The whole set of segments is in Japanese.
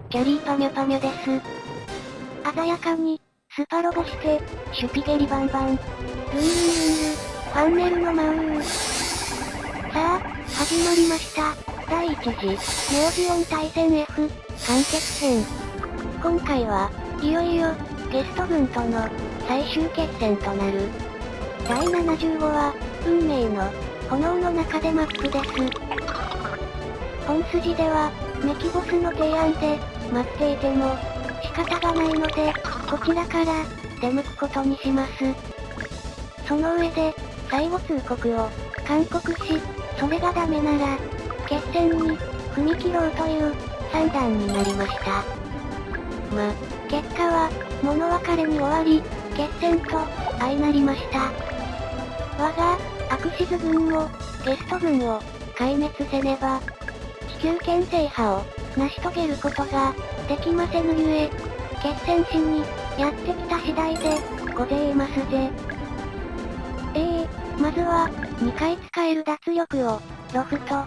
キャリーパミャパミャです。鮮やかに、スパロボして、シュピゲリバンバン。ルンルンルンル、ファンネルのマウー。さあ、始まりました。第1次、ネオジオン対戦 F、完結編。今回は、いよいよ、ゲスト軍との、最終決戦となる。第75話、運命の、炎の中でマップです。本筋では、メキボスの提案で、待っていても、仕方がないので、こちらから、出向くことにします。その上で、最後通告を、勧告し、それがダメなら、決戦に、踏み切ろうという、算段になりました。結果は、物別れに終わり、決戦と、相なりました。我が、アクシズ軍を、ゲスト軍を、壊滅せねば、地球圏制覇を、成し遂げることが、できませぬゆえ、決戦しに、やってきた次第で、ごぜいますぜ。まずは、2回使える脱力を、ロフと、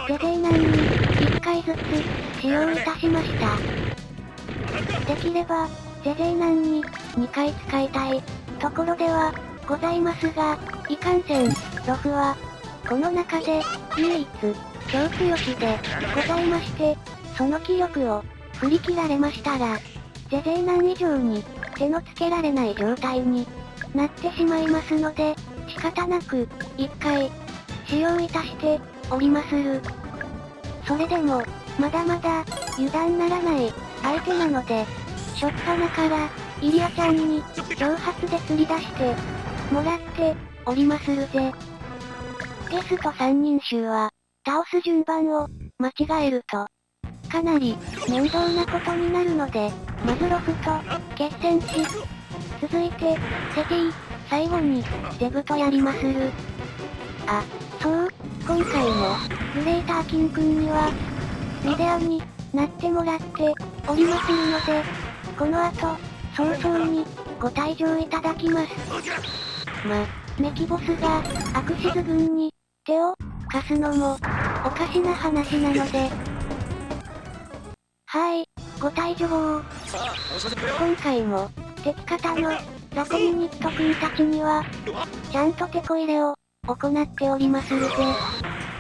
ゼゼイナンに、1回ずつ、使用いたしました。できれば、ゼゼイナンに、2回使いたい、ところでは、ございますが、いかんせん、ロフは、この中で、唯一、超強気で、ございまして、その気力を、振り切られましたら、ゼゼイナン以上に、手のつけられない状態に、なってしまいますので、仕方なく、1回、使用いたして、おりまする。それでも、まだまだ、油断ならない、相手なので、しょっぱなから、イリアちゃんに、挑発で釣り出して、もらって、おりまするぜ。ゲスト3人衆は、倒す順番を、間違えると、かなり、面倒なことになるので、まずロフと、決戦し、続いて、セティ、最後に、ゼブとやりまする。そう、今回も、グレーターキンくんには、ビデオに、なってもらって、おりまするので、この後、早々に、ご退場いただきます。メキボスが、アクシズ軍に、手を、貸すのも、おかしな話なので、ご退場を。今回も、敵方の、ザコミニット君たちには、ちゃんとテこ入れを、行っておりまするぜ。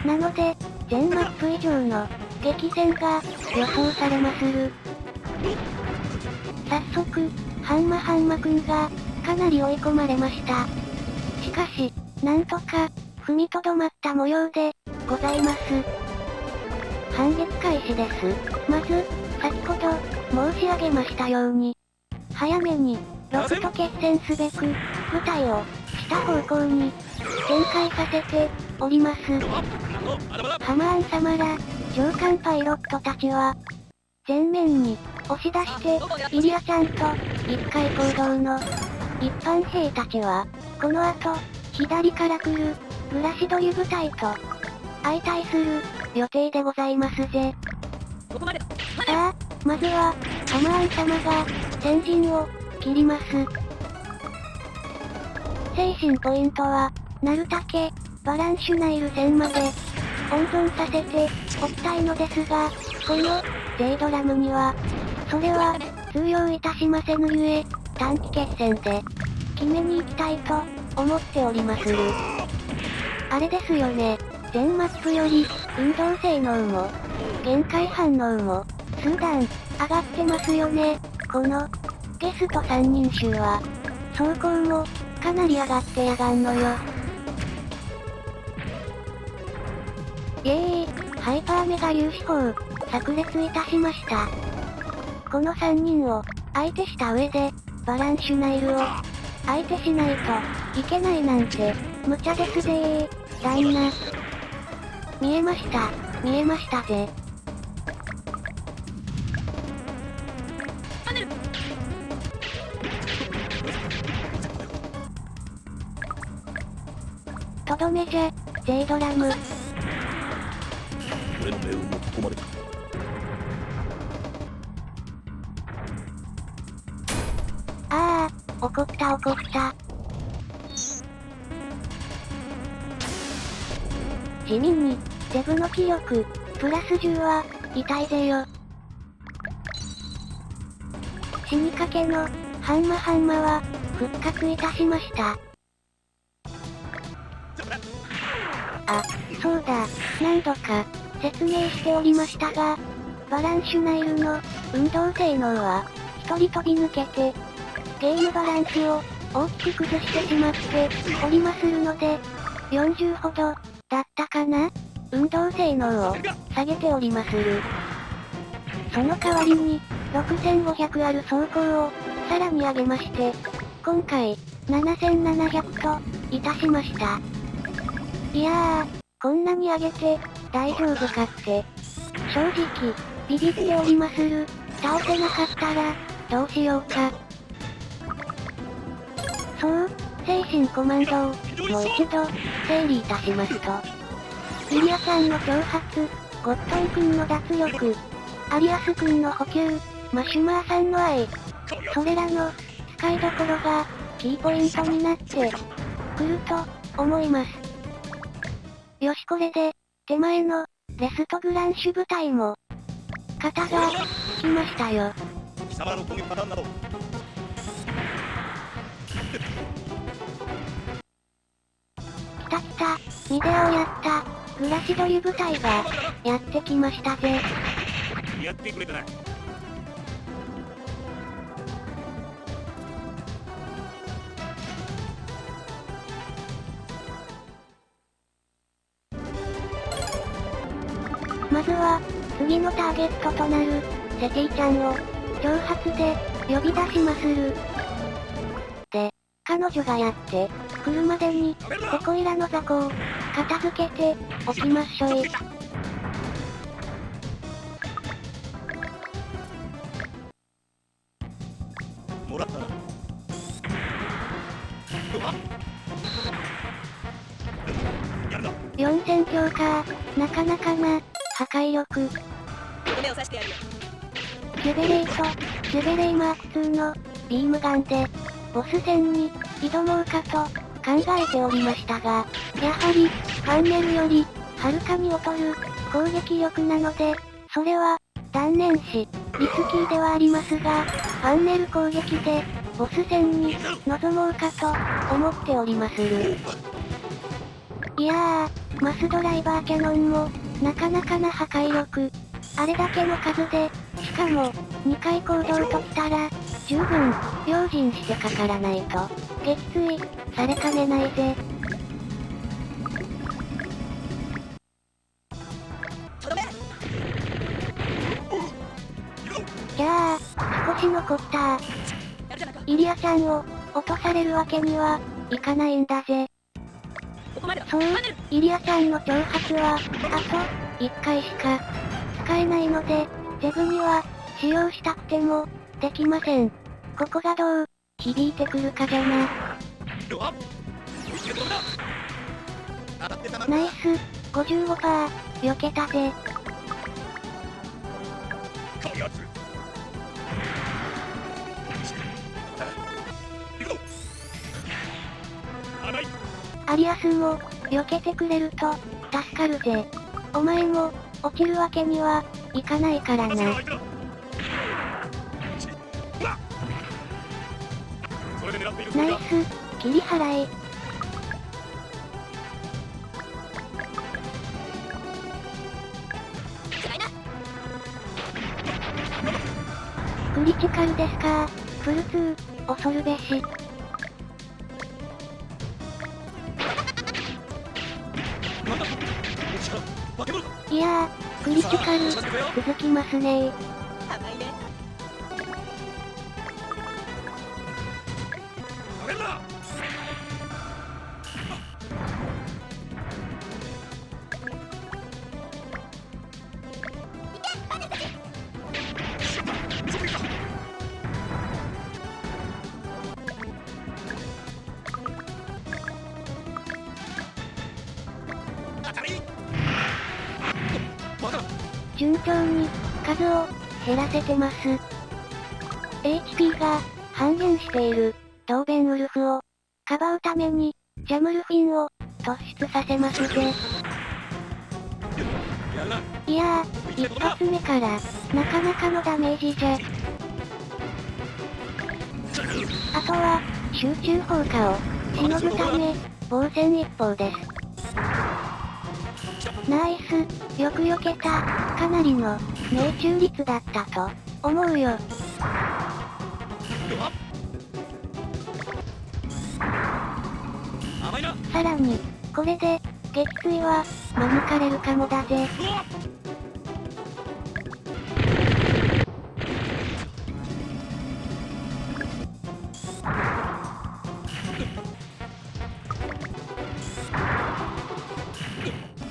なので、全マップ以上の、激戦が、予想されまする。早速、ハンマくんが、かなり追い込まれました。しかし、なんとか、踏みとどまった模様で、ございます。反撃開始です。まず、先ほど、申し上げましたように、早めに、ロフと決戦すべく、部隊を、下方向に、展開させて、おります。ハマーン様ら、上官パイロットたちは、前面に、押し出して、イリアちゃんと、一回行動の、一般兵たちは、この後、左から来る、ブラシドユ部隊と、相対する、予定でございますぜ。さあ、まずは、ハマーン様が、先陣を、切ります。精神ポイントは、なるたけ、バランシュナイル戦まで、温存させて、おきたいのですが、この、J ドラムには、それは、通用いたしませぬゆえ、短期決戦で、決めに行きたいと、思っておりまする。あれですよね、全マップより、運動性能も、限界反応も、数段、上がってますよね。この、ゲスト3人衆は、走行も、かなり上がってやがんのよ。イエーイ、ハイパーメガ粒子砲、炸裂いたしました。この3人を、相手した上で、バランシュナイルを、相手しないと、いけないなんて、無茶ですぜー、旦那。見えましたぜ。とどめじゃ、J ドラム。怒った。地味に、ゼブの気力、プラス10は、痛いぜよ。死にかけの、ハンマは、復活いたしました。あ、そうだ、何度か、説明しておりましたが、バランシュナイルの、運動性能は、一人飛び抜けて、ゲームバランスを、大きく崩してしまっておりまするので、40ほど、だったかな？運動性能を、下げておりまする。その代わりに、6500ある走行を、さらに上げまして、今回、7700と、いたしました。いやー、こんなに上げて、大丈夫かって、正直、ビビっておりまする。倒せなかったら、どうしようか。そう、精神コマンドを、もう一度、整理いたしますと。イリアちゃんの挑発、ゴットンくんの脱力、アリアスくんの補給、マシュマーさんの愛。それらの、使いどころが、キーポイントになって、くると、思います。よしこれで、手前の、レストグランシュ部隊も、型が、つきましたよ。貴様の攻撃パターンなど。来た来た、ミデアをやった、グラシドリ部隊が、やってきましたぜ。やってくれたな。まずは、次のターゲットとなる、セティちゃんを、挑発で、呼び出しまする。で、彼女がやって、来るまでに、ここいらの雑魚を、片付けて、おきまっしょい。もらったな。4000強か、なかなかな、破壊力。ジュベレイと、ジュベレイマーク2の、ビームガンで、ボス戦に、挑もうかと、考えておりましたが、やはり、ファンネルより、はるかに劣る、攻撃力なので、それは、断念し、リスキーではありますが、ファンネル攻撃で、ボス戦に、臨もうかと、思っておりまする。いやー、マスドライバーキャノンも、なかなかな破壊力。あれだけの数で、しかも、2回行動ときたら、十分、用心してかからないと、撃墜、されかねないぜ。じゃあ、少し残ったー。イリアちゃんを、落とされるわけには、いかないんだぜ。そう、イリアちゃんの挑発は、あと、1回しか、使えないので、ジェグには、使用したくても、できません。ここがどう、響いてくるかじゃな。ナイス、55%、避けたぜ。アリアスも、避けてくれると、助かるぜ。お前も、落ちるわけには、いかないからな。ナイス、切り払い。クリティカルですか。フル2、恐るべし。いやー、クリティカル、続きますねー。順調に、数を、減らせてます。HP が、半減している、ドーベンウルフを、かばうために、ジャムルフィンを、突出させますぜ。いやー、一発目から、なかなかのダメージじゃ。あとは、集中砲火を、しのぐため、防戦一方です。ナイス、よく避けた、かなりの、命中率だったと、思うよ。さらに、これで、撃墜は、免れるかもだぜ。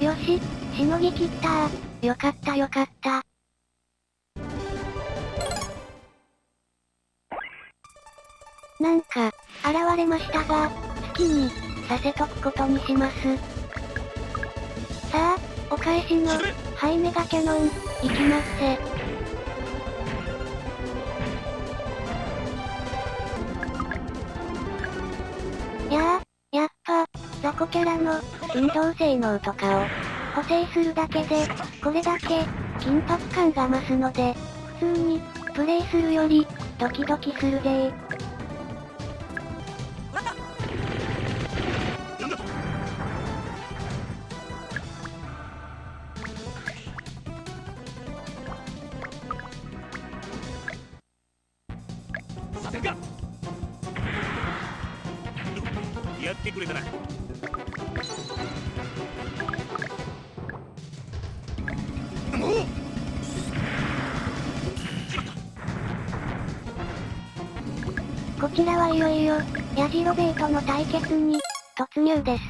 よし、しのぎ切ったー。よかったよかった。なんか、現れましたが、好きに、させとくことにします。さあ、お返しの、ハイメガキャノン、いきますせ。やっぱ、雑魚キャラの、運動性能とかを、補正するだけで、これだけ、緊迫感が増すので、普通に、プレイするより、ドキドキするぜー。やってくれたな。こちらはいよいよ、ヤジロベイとの対決に、突入です。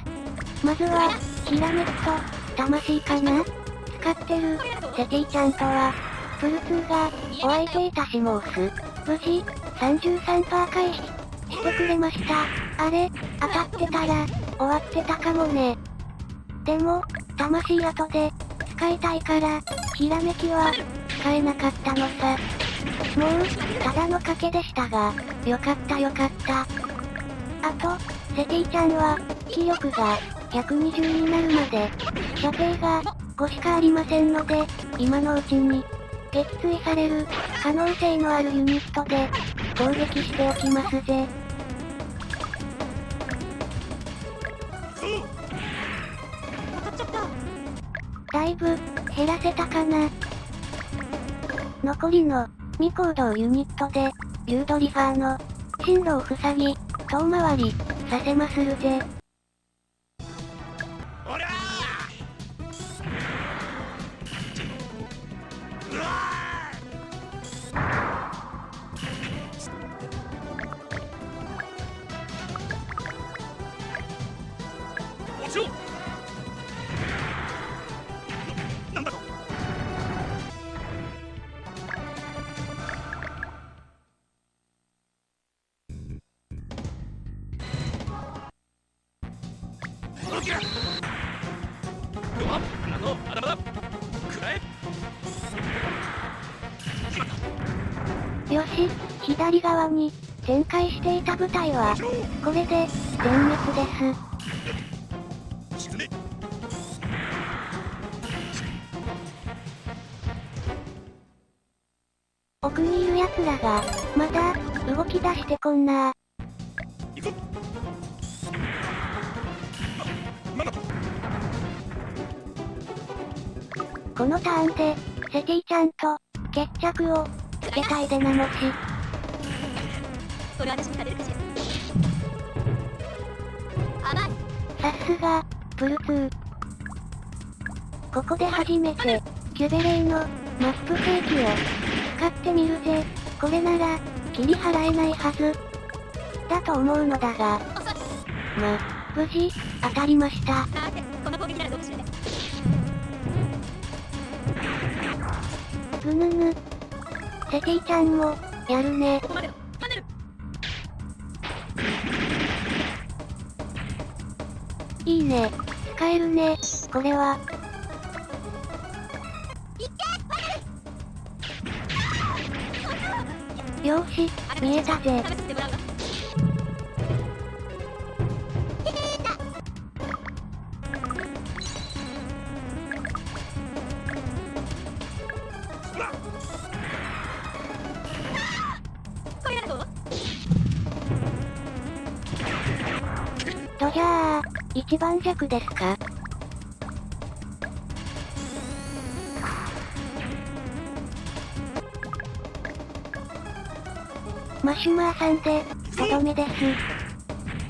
まずは、ひらめきと、魂かな？使ってる、セティちゃんとは、プル2が、お相手いたし申す。無事、33%回避、してくれました。あれ、当たってたら、終わってたかもね。でも、魂後で、使いたいから、ひらめきは、使えなかったのさ。もう、ただの賭けでしたが、よかったよかった。あと、セティちゃんは、気力が、120になるまで、射程が、5しかありませんので、今のうちに、撃墜される、可能性のあるユニットで、攻撃しておきますぜ。だいぶ、減らせたかな。残りの、未行動ユニットで、リュードリファーの、進路を塞ぎ、遠回り、させまするぜ。おりゃー！うわー！落ちろ！なんだと？よし、左側に、展開していた部隊は、これで、全滅です。奥にいる奴らが、まだ、動き出してこんなー。このターンで、セティちゃんと、決着を、つけたいでなもし。これ私に勝てるかしら。甘い。さすが、プル2。ここで初めて、キュベレイの、マップ兵器を、使ってみるぜ。これなら、切り払えないはず。だと思うのだが。無事、当たりました。さて、この攻撃ならどうするね。ぐぬぬ。セティちゃんも、やるね。ここまでの、パネル。いいね。使えるね。これは。いってパネル。よーし、見えたぜ。試させてもらうわ。これならどう？じゃあ、一番弱ですか？マシュマーさんで、とどめです。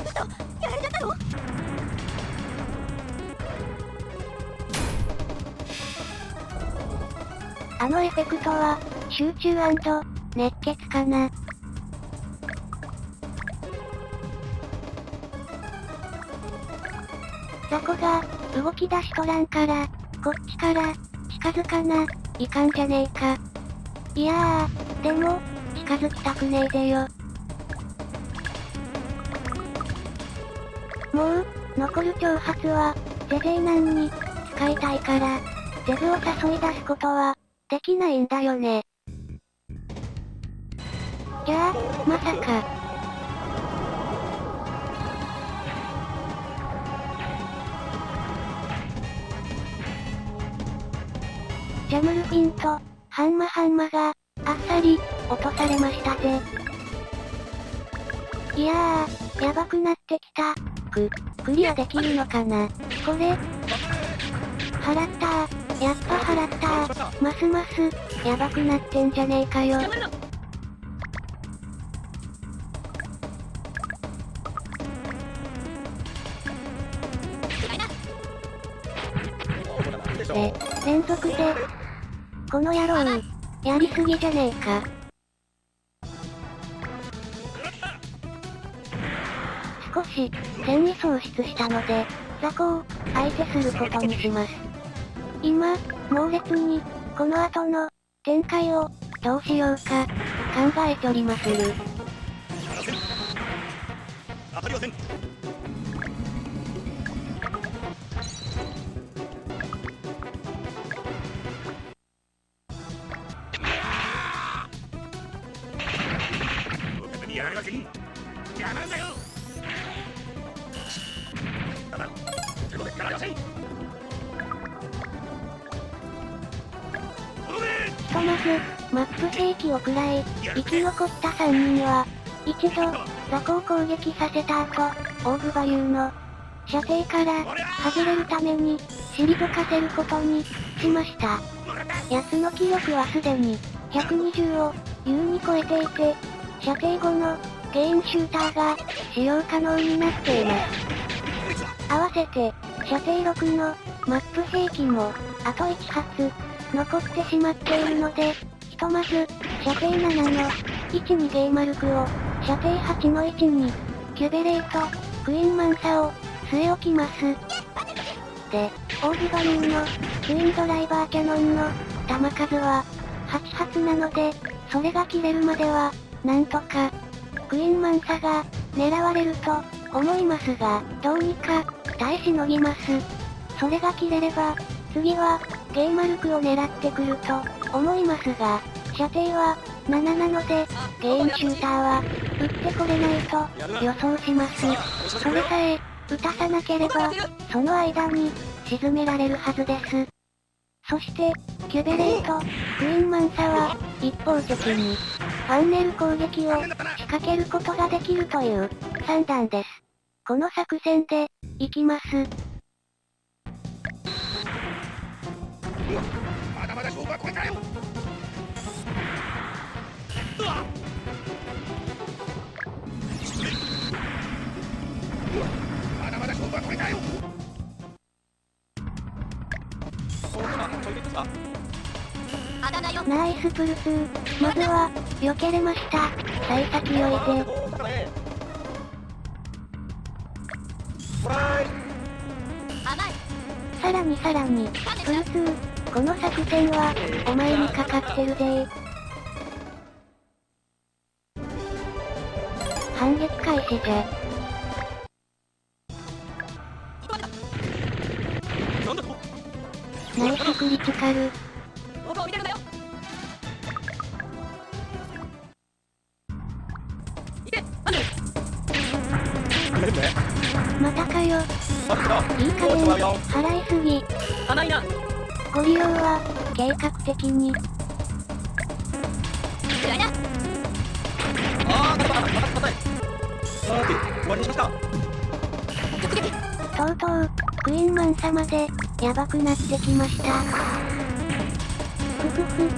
嘘やられちゃったの？あのエフェクトは、集中&熱血かな。雑魚が、動き出しとらんから、こっちから、近づかな、いかんじゃねえか。いやー、でも、近づきたくねえでよ。もう、残る挑発は、ゼゼイナンに、使いたいから、ゼブを誘い出すことは、できないんだよね。じゃあ、まさか。ジャムルフィンと、ハンマが、あっさり、落とされましたぜ。いやー、やばくなってきた。クリアできるのかな？これ、払ったー。やっぱ払ったー。ますます、やばくなってんじゃねえかよ。連続で。この野郎、やりすぎじゃねえか。少し、戦意喪失したので、雑魚を、相手することにします。今、猛烈に、この後の、展開を、どうしようか、考えちょりまする。当たりません。やられません。やらんだよ。ただ、手の出からません。ひとまず、マップ兵器を食らい、生き残った3人は、一度、雑魚を攻撃させた後、オーブバリューの、射程から、外れるために、退かせることに、しました。奴の気力はすでに、120を、優に超えていて、射程後の、ゲインシューターが、使用可能になっています。合わせて、射程6の、マップ兵器も、あと1発、残ってしまっているので、ひとまず、射程7の、1にゲイマルクを、射程8の1に、キュベレート、クイーンマンサを、据え置きます。で、オーブバリューの、ツインドライバーキャノンの、弾数は、8発なので、それが切れるまでは、なんとか、クイーンマンサが、狙われると、思いますが、どうにか、耐えしのぎます。それが切れれば、次は、ゲイマルクを狙ってくると、思いますが、射程は、7なので、ゲインシューターは、撃ってこれないと、予想します。それさえ、撃たさなければ、その間に、沈められるはずです。そして、キュベレート、クイーンマンサは、一方的に、ファンネル攻撃を、仕掛けることができるという、算段です。この作戦で、行きます。まだまだ勝負はこれからよ。うわっ。まだまだ勝負はこれからよ。ナイスプルスー。まずは、避けれました。幸先良いぜ。さらに、プルスー。この作戦は、お前にかかってるぜ。反撃開始じゃ。ナイスクリティカル。またかよ。いい加減、払いすぎ。ご利用は、計画的に。終わりにしました。うクイーンマン様で、やばくなってきました。ふふふ。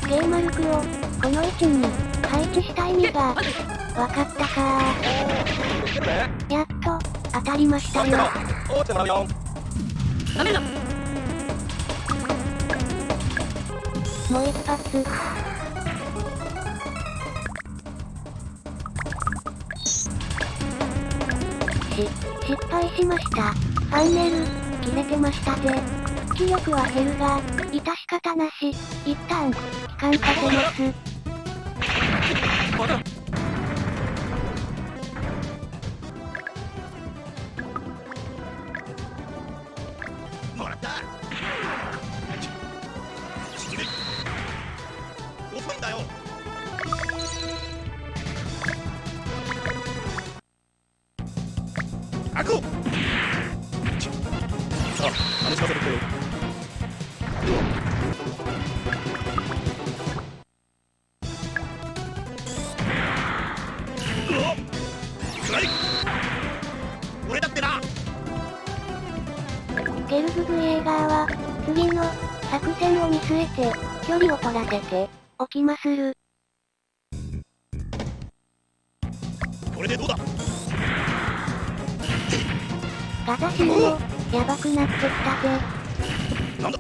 ゲーマルクを、この位置に、配置した意味が、わかったかー。やっと、当たりましたよ。落ちてもらうよ。ダメだ。もう一発。失敗しました。ファンネル、切れてましたぜ。気力は減るが、致し方なし。一旦、帰還させます。まだ。もらった。死ね。遅いんだよ。開こう。さあ、楽しませてくれよ。俺だってな。ゲルググイエーガーは、次の、作戦を見据えて、距離を取らせて、おきまする。これでどうだ。ガザシンも、やばくなってきたぜ。なんだ。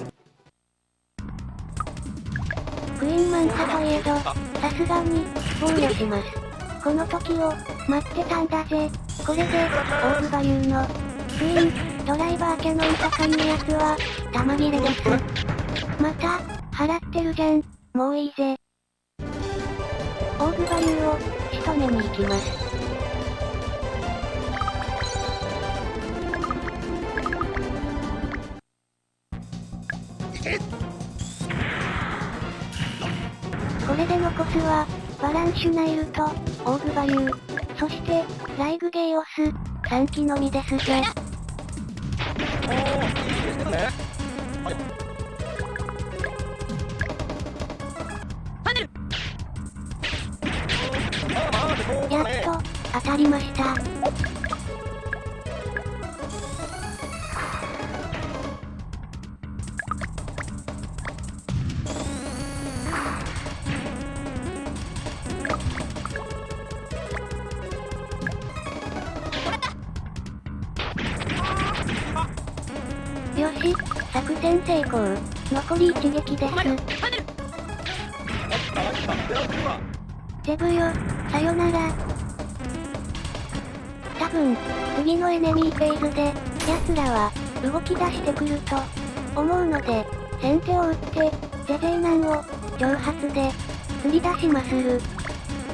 クイーンマンさといえど、さすがに、防御します。この時を、待ってたんだぜ。これで、オーブバリューの、クイーン、ドライバーキャノンとかいうやつは、弾切れです。また、払ってるじゃん。もういいぜ。オーブバリューを、仕留めに行きます。これで残すは、バランシュナイルと、オーブバリュー、そして、ライグゲイオス、3機のみですぜ。おー、いいですね。はい。パネル。やっと、当たりました。よし、作戦成功。残り一撃です。パネル。デブよ、さよなら。多分、次のエネミーフェーズで、奴らは、動き出してくると、思うので、先手を打って、ジェジェイナンを、挑発で、釣り出しまする。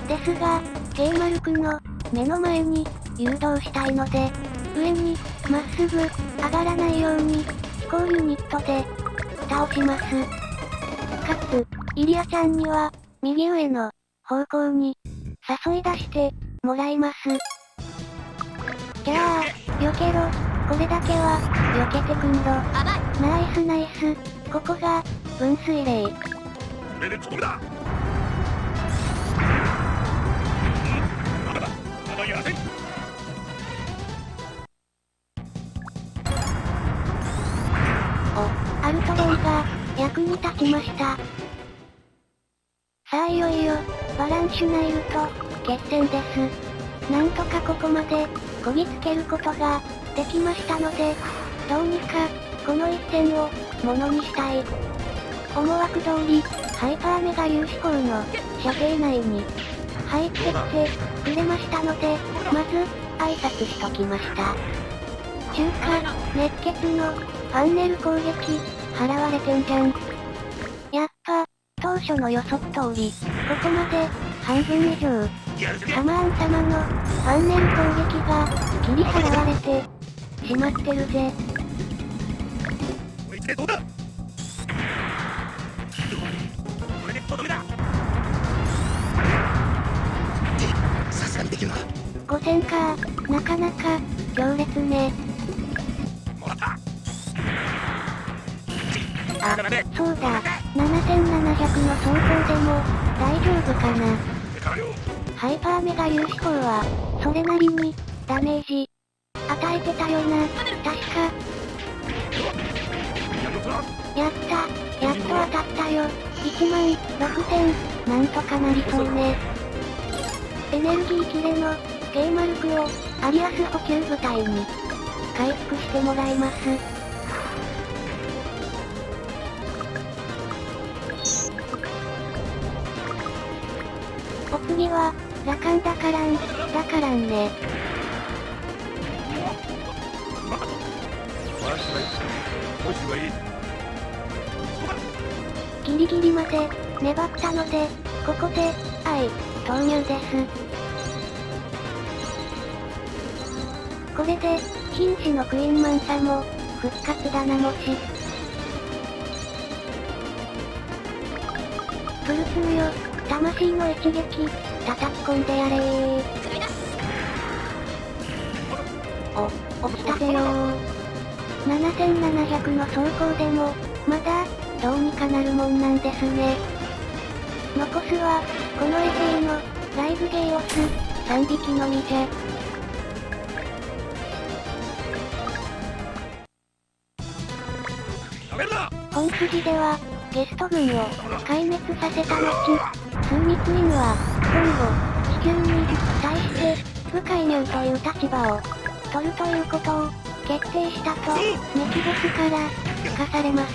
ですが、ゲイマルクの、目の前に、誘導したいので、上に、まっすぐ、上がらないように、飛行ユニットで、倒します。かつ、イリアちゃんには、右上の、方向に、誘い出して、もらいます。キャー、避けろ。これだけは、避けてくんろ。甘い。ナイスナイス。ここが、分水嶺。これでとどめだ。まだだ。まだやらせん。アルトロンが、役に立ちました。さあいよいよ、バランシュナイルと、決戦です。なんとかここまで、こぎつけることが、できましたので、どうにか、この一戦を、ものにしたい。思惑通り、ハイパーメガ粒子砲の、射程内に、入ってきて、くれましたので、まず、挨拶しときました。中華、熱血の、ファンネル攻撃、払われてんじゃん。やっぱ、当初の予測通り、ここまで、半分以上、サマーン様の、ファンネル攻撃が、切り払われて、しまってるぜ。こいつでどうだ。これでとどめだ。さすがにできるな。5000か、なかなか、強烈ね。もらった。あ、そうだ、7700の走行でも、大丈夫かな。だからよ。ハイパーメガ粒子砲は、それなりに、ダメージ、与えてたよな。確か。やった。やっと当たったよ。16,000。なんとかなりそうね。エネルギー切れの、ゲイマルクを、アリアス補給部隊に、回復してもらいます。お次は、ラカンだからんね。ギリギリまで、粘ったので、ここで、投入です。これで、瀕死のクイーンマンサも、復活だなもし。プルスムよ、魂の一撃、叩き込んでやれー。落ちたぜよー。7700の走行でも、まだ、どうにかなるもんなんですね。残すは、この衛星の、ライブゲイオス、3匹のみじゃ。本筋では、ゲスト軍を、壊滅させた後、スーミツインは、今後、地球に、対して、部介入という立場を、取るということを、決定したと、メキボスから、聞かされます。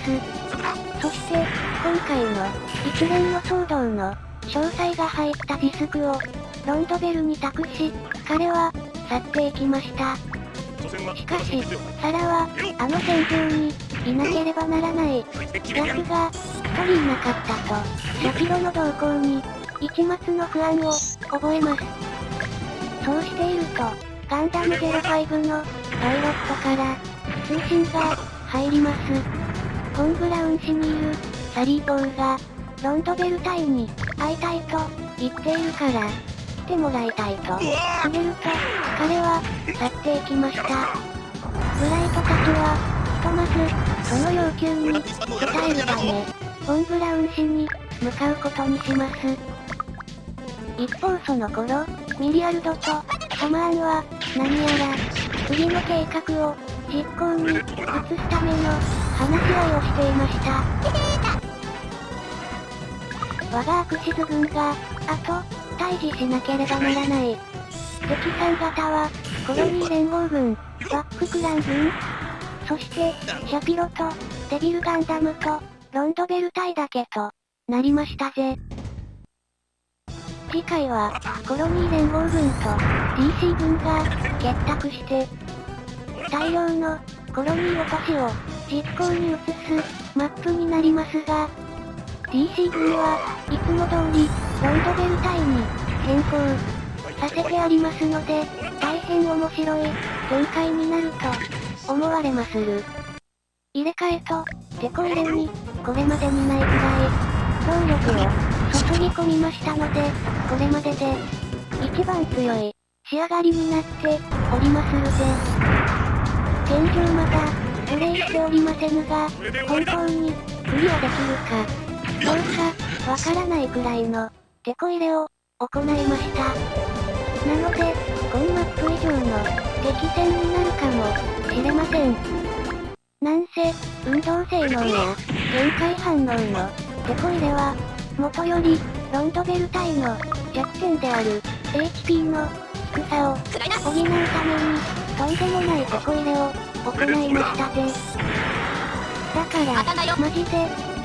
そして、今回の、一連の騒動の、詳細が入ったディスクを、ロンドベルに託し、彼は、去っていきました。しかし、サラは、あの戦場に、いなければならない、役が、一人いなかったと、シャピロの動向に、一抹の不安を、覚えます。そうしていると、ガンダム05の、パイロットから、通信が、入ります。フォン・ブラウン市にいる、サリー・ボールが、ロンドベル隊に、会いたいと、言っているから、来てもらいたいと、告げると、彼は、去っていきました。ブライトたちは、ひとまず、その要求に、応えるため、フォン・ブラウン市に、向かうことにします。一方その頃、ミリアルドと、サマーンは、何やら、次の計画を、実行に、移すための、話し合いをしていました。我がアクシズ軍が、退治しなければならない。敵さん方は、コロニー連合軍、バッククラン軍、そして、シャピロと、デビルガンダムと、ロンドベル隊だけと、なりましたぜ。次回は、コロニー連合軍と、DC 軍が、結託して、大量の、コロニー落としを、実行に移す、マップになりますが、DC 軍は、いつも通り、ロンドベル隊に、変更、させてありますので、大変面白い、展開になると、思われまする。入れ替えと、テこ入れに、これまでにないくらい、労力を、注ぎ込みましたので、これまでで、一番強い、仕上がりになって、おりまするぜ。現状まだ、プレイしておりませんが、本当に、クリアできるか、どうか、わからないくらいの、テこ入れを、行いました。なので、今マップ以上の、激戦になるかも、しれません。なんせ、運動性能や、限界反応の、テこ入れは、元より、ロンドベル隊の、弱点である、HP の、低さを、補うために、とんでもないテこ入れを、行いましたぜ。だから、マジで、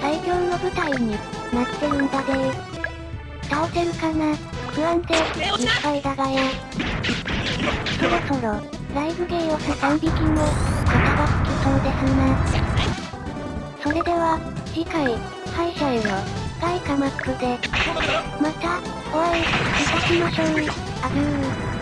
最強の部隊に、なってるんだぜ。倒せるかな、不安で、いっぱいだがや。そろそろ、ライブゲイオス3匹も、肩がつきそうですな。それでは、次回、敗者への、外貨マップで、また、お会い、いたしましょう。アデュー。